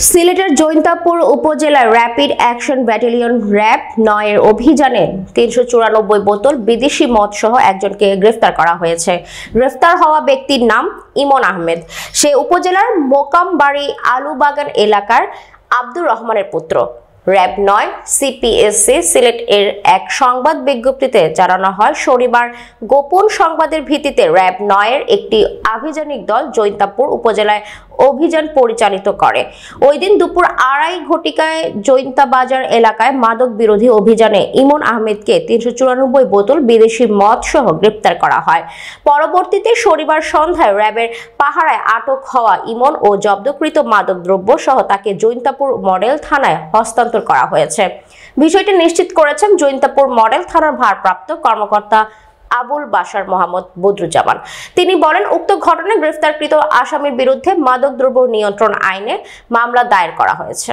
সিলেটের জৈন্তাপুর উপজেলার rapid action battalion RAB ৯ এর অভিযানে ৩৯৪ বোতল বিদেশি মদ সহ একজনকে গ্রেফতার করা হয়েছে। গ্রেফতার হওয়া ব্যক্তির নাম ইমন আহমেদ। সে উপজেলার মোকামবাড়ি আলুবাগান এলাকার আব্দুর রহমানের পুত্র। র্যাব ৯ সিপিএসসি সিলেট এর এক সংবাদ বিজ্ঞপ্তিতে জানানো হয়, শনিবার গোপন সংবাদের ভিত্তিতে র্যাব ৯ এর একটি আভিযানিক দল জৈন্তাপুর উপজেলায় অভিযান পরিচালিত করে। ওই দিন দুপুর ২:৩০ ঘটিকায় জৈন্তাবাজার এলাকায় মাদক বিরোধী অভিযানে ইমন আহমেদকে ৩৯৪ বোতল বিদেশি মদ সহ গ্রেপ্তার করা হয়। পরবর্তীতে শনিবার সন্ধ্যায় র্যাবের পাহারায় আটক হওয়া ইমন ও জব্দকৃত মাদক দ্রব্য সহ তাকে জৈন্তাপুর মডেল থানায় হস্তান্তর করা হয়েছে। বিষয়টি নিশ্চিত করেছেন জৈন্তাপুর মডেল থানার ভারপ্রাপ্ত কর্মকর্তা আবুল বাশার মোহাম্মদ বদরুজ্জামান। তিনি বলেন, উক্ত ঘটনায় গ্রেফতারকৃত আসামির বিরুদ্ধে মাদকদ্রব্য নিয়ন্ত্রণ আইনে মামলা দায়ের করা হয়েছে।